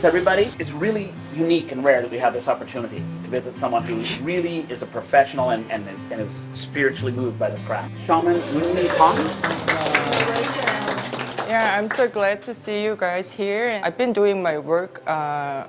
To everybody, it's really unique and rare that we have this opportunity to visit someone who really is a professional and is spiritually moved by this craft. Shaman, Yeah, I'm so glad to see you guys here. I've been doing my work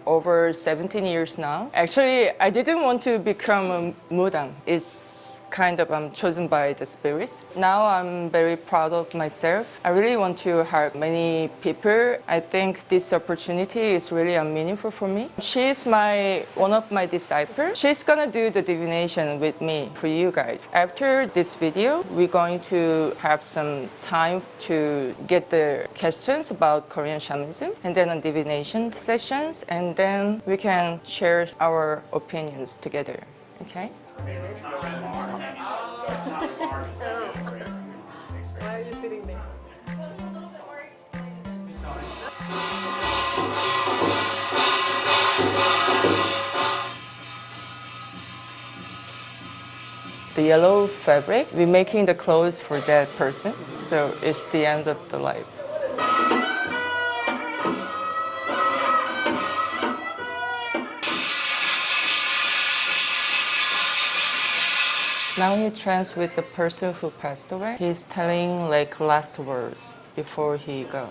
over 17 years now. Actually, I didn't want to become a mudang. It's kind of chosen by the spirits. Now I'm very proud of myself. I really want to help many people. I think this opportunity is really meaningful for me. She's one of my disciples. She's gonna do the divination with me for you guys. After this video, we're going to have some time to get the questions about Korean shamanism and then on divination sessions, and then we can share our opinions together. Okay? Why are you sitting there? The yellow fabric, we're making the clothes for that person, so it's the end of the life. Now he trans with the person who passed away. He's telling like last words before he goes.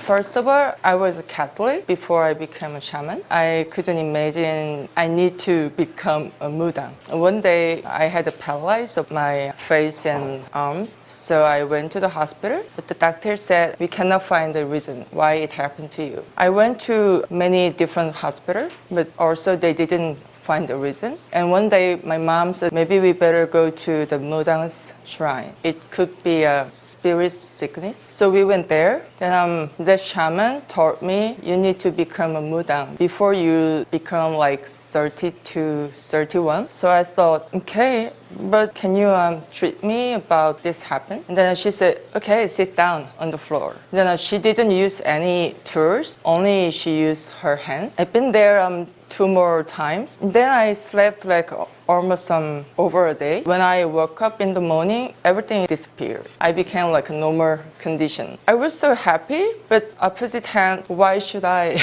First of all, I was a Catholic before I became a shaman. I couldn't imagine I need to become a mudang. One day, I had a paralysis of my face and arms, so I went to the hospital. But the doctor said, we cannot find the reason why it happened to you. I went to many different hospitals, but also they didn't find a reason. And one day, my mom said, maybe we better go to the mudang's shrine. It could be a spirit sickness. So we went there. Then the shaman told me, you need to become a mudang before you become like 30 to 31. So I thought, okay, but can you treat me about this happen? And then she said, okay, sit down on the floor. Then she didn't use any tools, only she used her hands. I've been there 2 more times. Then I slept like almost over a day. When I woke up in the morning, everything disappeared. I became like a normal condition. I was so happy, but opposite hand, why should I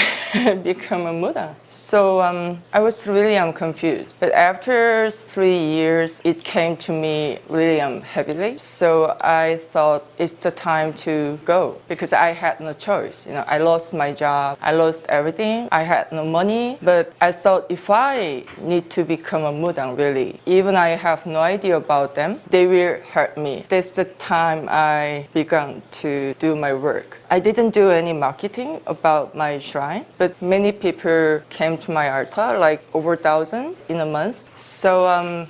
become a mudang? So I was really confused. But after 3 years, it came to me really heavily. So I thought it's the time to go because I had no choice. You know, I lost my job, I lost everything, I had no money. But I thought if I need to become a mudang, really, even I have no idea about them, they will hurt me. That's the time I began to do my work. I didn't do any marketing about my shrine, but many people came to my altar, like over 1,000 in a month. So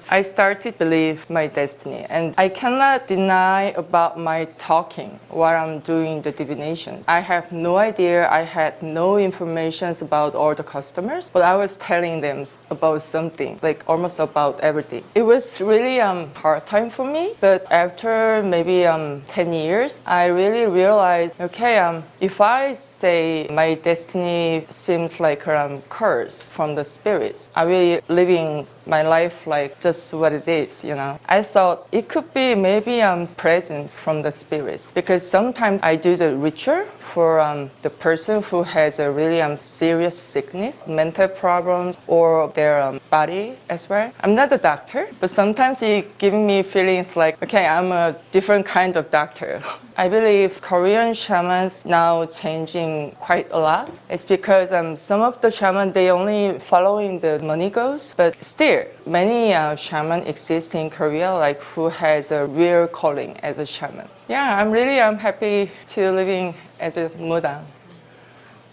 I started to believe my destiny. And I cannot deny about my talking while I'm doing the divination. I have no idea, I had no information about all the customers, but I was telling them about something, like almost about everything. It was really hard time for me, but after maybe 10 years, I really realized, okay, if I say my destiny seems like a curse from the spirits, I will living my life like just what it is, you know. I thought it could be maybe present from the spirits because sometimes I do the ritual for the person who has a really serious sickness, mental problems, or their body as well. I'm not a doctor, but sometimes it gives me feelings like, okay, I'm a different kind of doctor. I believe Korean shamans now changing quite a lot. It's because some of the shamans, they only following the money goals, but still many shaman exist in Korea like who has a real calling as a shaman. Yeah, I'm really happy to living as a mudang.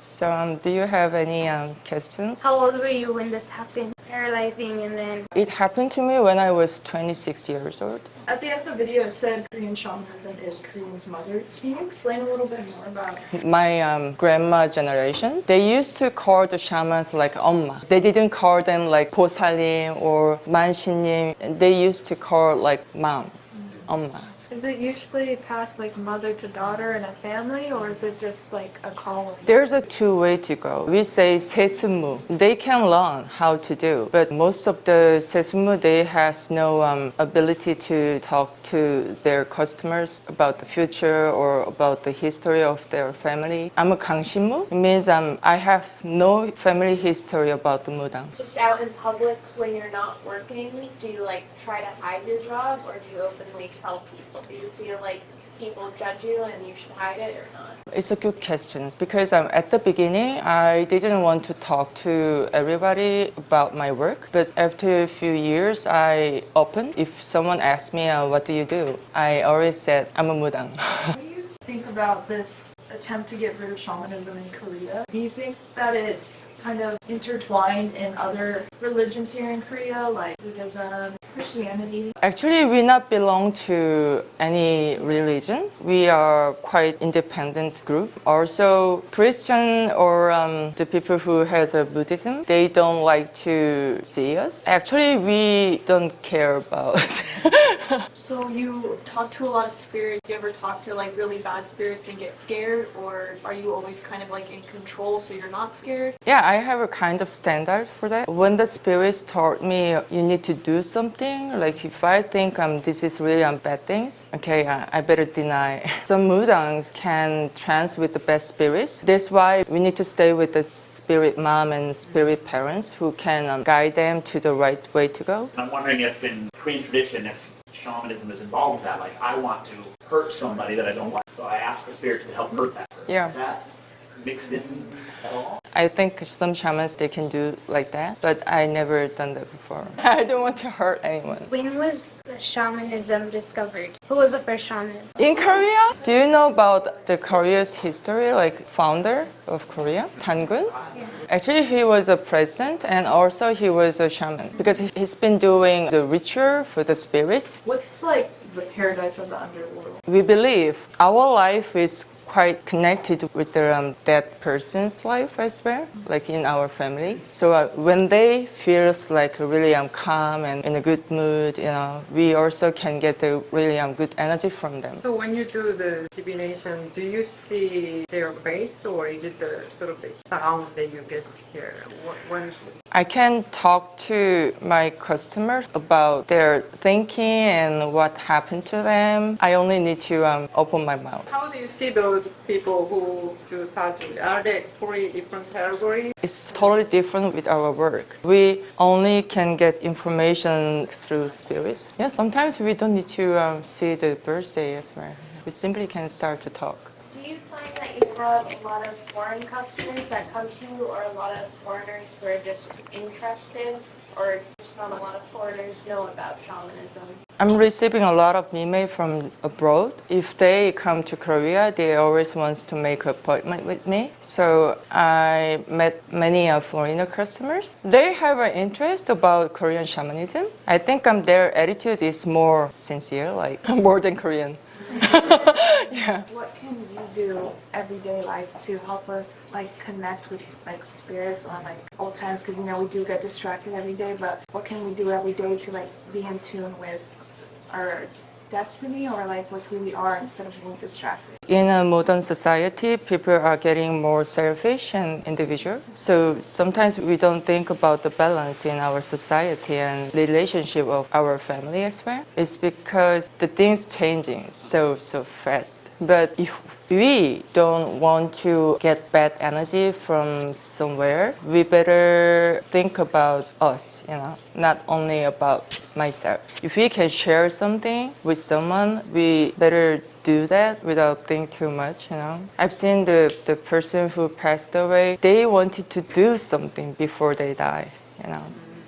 So do you have any questions? How old were you when this happened? Paralyzing and then... It happened to me when I was 26 years old. At the end of the video, it said Korean shamanism is Korean's mother. Can you explain a little bit more about it? My grandma generations, they used to call the shamans like 엄마. They didn't call them like 보살님 or 만신님. They used to call like mom, 엄마. Is it usually passed like mother to daughter in a family, or is it just like a calling? There's a two-way to go. We say 세습무. They can learn how to do, but most of the 세습무, they has no ability to talk to their customers about the future or about the history of their family. I'm a 강신무. It means I have no family history about the 무당. Just out in public when you're not working, do you like try to hide your job or do you openly tell people? Do you feel like people judge you and you should hide it or not? It's a good question because at the beginning I didn't want to talk to everybody about my work, but after a few years I opened. If someone asked me what do you do, I always said I'm a 무당. What do you think about this attempt to get rid of shamanism in Korea? Do you think that it's kind of intertwined in other religions here in Korea, like Buddhism, Christianity? Actually, we not belong to any religion. We are quite independent group. Also, Christian or the people who has a Buddhism, they don't like to see us. Actually, we don't care about. So you talk to a lot of spirits. Do you ever talk to like really bad spirits and get scared, or are you always kind of like in control so you're not scared? Yeah, I have a kind of standard for that. When the spirits told me you need to do something, like if I think this is really bad things, okay, I better deny. Some mudangs can trance with the bad spirits. That's why we need to stay with the spirit mom and spirit parents who can guide them to the right way to go. I'm wondering if in Korean tradition, if shamanism is involved with that, like I want to hurt somebody that I don't like, so I ask the spirit to help hurt that person. Yeah. Is that mixed in at all? I think some shamans, they can do like that, but I never done that before. I don't want to hurt anyone. When was the shamanism discovered? Who was the first shaman? In Korea, do you know about the Korea's history, like founder of Korea, Tangun? Yeah. Actually, he was a president and also he was a shaman because he's been doing the ritual for the spirits. What's like the paradise of the underworld? We believe our life is quite connected with the dead person's life as well, like in our family. So when they feels like really calm and in a good mood, we also can get the really good energy from them. So when you do the divination, do you see their face or is it the sort of the sound that you get here? What is it? I can talk to my customers about their thinking and what happened to them. I only need to open my mouth. How do you see those people who do surgery? Are they three different categories? It's totally different with our work. We only can get information through spirits. Yeah, sometimes we don't need to see the birthday as well. We simply can start to talk. Do you find that you have a lot of foreign customers that come to you or a lot of foreigners who are just interested or just not a lot of foreigners know about shamanism? I'm receiving a lot of email from abroad. If they come to Korea, they always want to make an appointment with me. So I met many foreigner customers. They have an interest about Korean shamanism. I think their attitude is more sincere, like more than Korean. Yeah. What can we do everyday life to help us like connect with like spirits or like old times? Because we do get distracted every day, but what can we do every day to like be in tune with our destiny or like with who we are instead of being distracted? In a modern society, people are getting more selfish and individual. So sometimes we don't think about the balance in our society and relationship of our family as well. It's because the things changing so fast. But if we don't want to get bad energy from somewhere, we better think about us, not only about myself. If we can share something with someone, we better do that without thinking too much, I've seen the person who passed away, they wanted to do something before they die,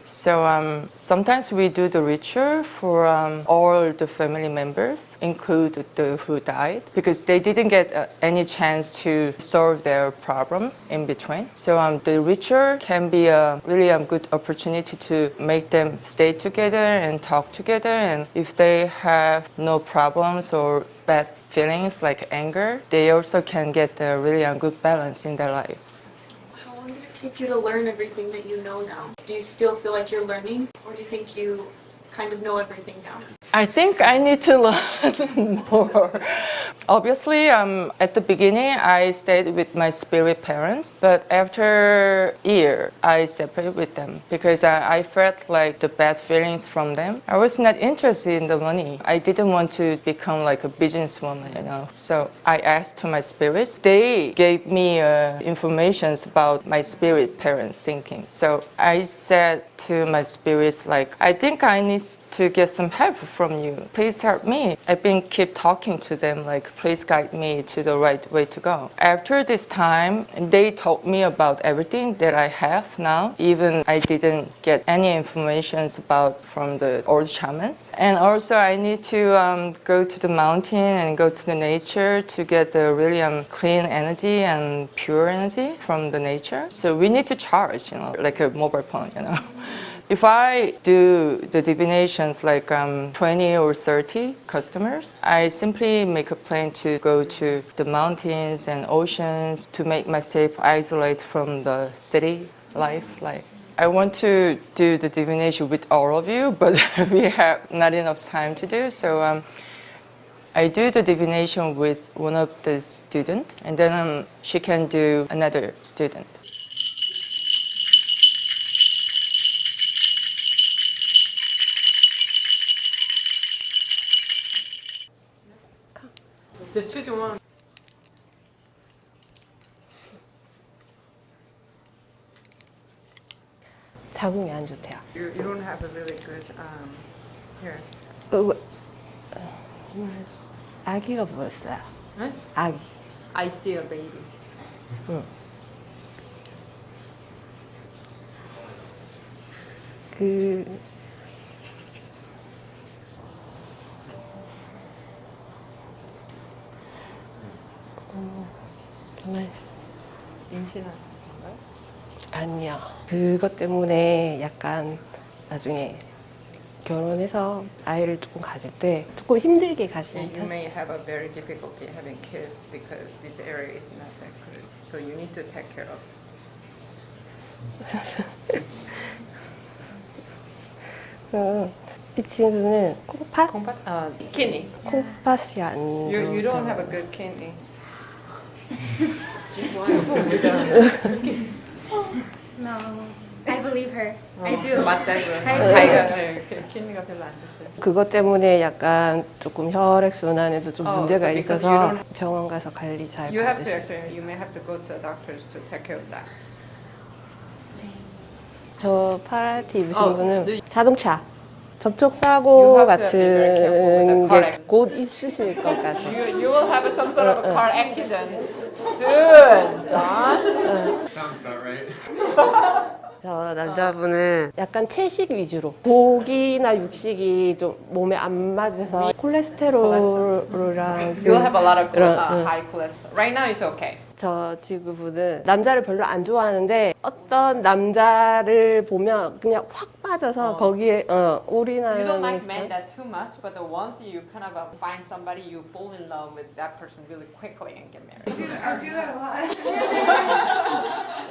So sometimes we do the ritual for all the family members, include the who died, because they didn't get any chance to solve their problems in between. So the ritual can be a really good opportunity to make them stay together and talk together. And if they have no problems or bad feelings like anger, they also can get a really good balance in their life. How long did it take you to learn everything that you know now? Do you still feel like you're learning, or do you think you kind of know everything now? I think I need to learn more. Obviously, at the beginning, I stayed with my spirit parents, but after a year, I separated with them because I felt like the bad feelings from them. I was not interested in the money. I didn't want to become like a businesswoman, you know. So I asked to my spirits. They gave me information about my spirit parents' thinking. So I said to my spirits, like, I think I need to get some help from you. Please help me. I've been keep talking to them, like, please guide me to the right way to go. After this time, they told me about everything that I have now. Even I didn't get any information about from the old shamans. And also I need to go to the mountain and go to the nature to get the really clean energy and pure energy from the nature. So we need to charge, you know, like a mobile phone, you know. If I do the divinations like 20 or 30 customers, I simply make a plan to go to the mountains and oceans to make myself isolate from the city life. Like, I want to do the divination with all of you, but we have not enough time to do. So I do the divination with one of the students, and then she can do another student. Just choose one. 자궁이 안 좋대요. You don't have a really good here. 아기가 보였어요. 네? 아기. I see a baby. 그 정말 임신한 건가요? 아니요. 그것 때문에 약간 나중에 결혼해서 아이를 조금 가질 때 조금 힘들게 가시는 You 편. may have a very difficulty having kids because this area is not that good. So you need to take care of. 이 친구는 콩팥? Kidney. 콩팥이 안 You don't have a 좋다고. good kidney. No, I believe her. I do. 맞다고. I do. 자기가 키드니가 별로 안 좋대. 그것 때문에 약간 조금 혈액 순환에도 좀 문제가 so because 있어서 you 병원 가서 관리 잘 You have to 받으시고. actually, you may have to go to the doctors to take care of that. 저 파라티 입으신 어, 분은 네. 자동차 접촉 You 사고 have to be very careful with the 같은 car 게 accident. 곧 있으실 것 같아요. You will have some sort of a car accident soon, John. Sounds about right. 저 남자분은 약간 채식 위주로 고기나 육식이 좀 몸에 안 맞아서 콜레스테롤이랑 You will have a lot of 그런, high cholesterol. Right now it's okay. 저 지구분은 남자를 별로 안 좋아하는데 어떤 남자를 보면 그냥 확 빠져서 거기에 You don't 올인하는 like 스타일. men that too much, but once you kind of find somebody, you fall in love with that person really quickly and get married.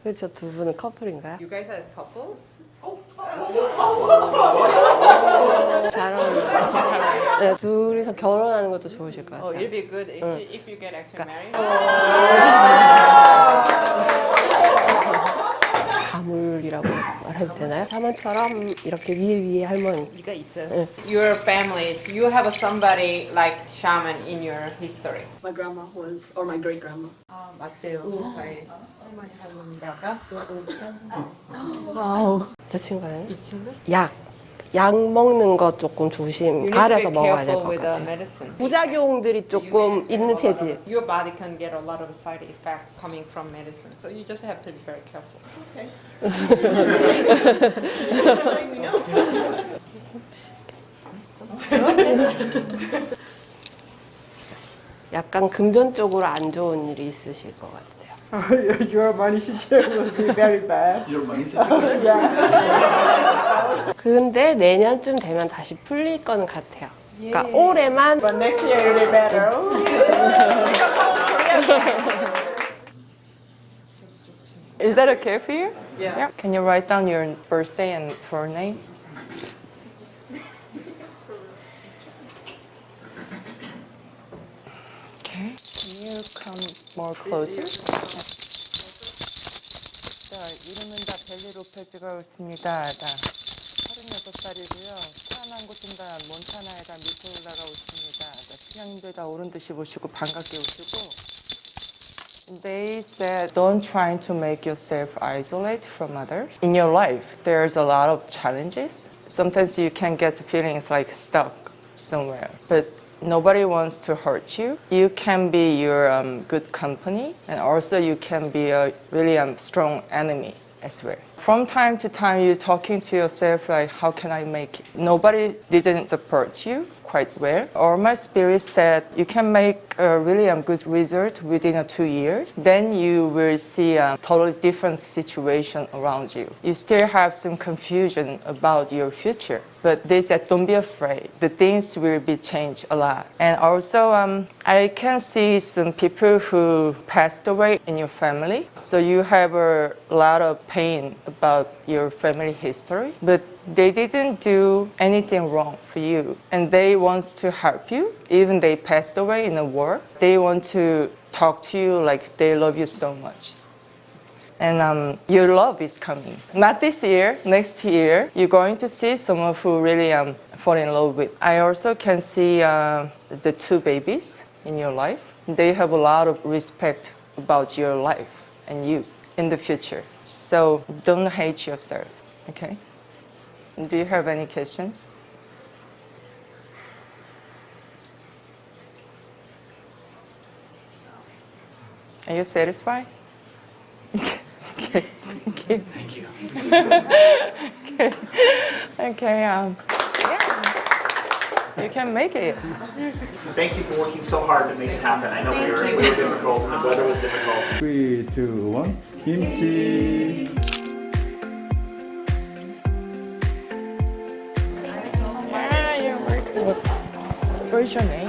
그렇죠. 두 분은 커플인가요? You guys as couples? 잘 어울려요. 네, 둘이서 결혼하는 것도 좋으실 것 Oh, 같아요. it'll be good if you get actually married. 가물이라고 말해도 되나요? 사만처럼 이렇게 위에 할머니가 있어요. Your families, you have somebody like shaman in your history. My grandma was, or my great grandma. 아, 맞대요. 저희 할머니 할머니가 와우. 저 친구는 이 친구? 약 먹는 거 조금 조심 가려서 먹어야 될 것 같아요. medicine. 부작용들이 조금 있는 체질. Your body can get a lot of side effects coming from medicine, so you just have to be very careful. 약간 금전적으로 안 좋은 일이 있으실 것 같아요. Your money situation will be very bad. Your money situation? 근데 내년쯤 되면 다시 풀릴 거는 같아요. 그러니까 올해만 But next year it'll be better. Is that okay for you? Yeah. Can you write down your birthday and full name? Can you come more closer? 자, 이름은 다 벨리 로페즈가 있습니다. 36살이고요. 태어난 곳은 다 몬타나에 다 미소올라가 있습니다. 시장님들 다 오른 듯이 보시고 반갑게 오시고. They said, don't try to make yourself isolate from others. In your life, there's a lot of challenges. Sometimes you can get feelings like stuck somewhere, but nobody wants to hurt you. You can be your good company, and also you can be a really strong enemy as well. From time to time, you're talking to yourself like, how can I make it? Nobody didn't support you quite well. Or my spirit said, you can make a really good result within 2 years. Then you will see a totally different situation around you. You still have some confusion about your future. But they said, don't be afraid. The things will be changed a lot. And also, I can see some people who passed away in your family. So you have a lot of pain about your family history. But they didn't do anything wrong for you. And they want to help you. Even they passed away in a war. They want to talk to you like they love you so much. And your love is coming. Not this year, next year, you're going to see someone who really fall in love with. I also can see the 2 babies in your life. They have a lot of respect about your life and you in the future. So don't hate yourself, okay? Do you have any questions? Are you satisfied? Okay, thank you. Thank you. Okay, yeah. You can make it. Thank you for working so hard to make it happen. I know we were difficult and the weather was difficult. 3, 2, 1. Kimchi. Yeah, you're working. Where's your name?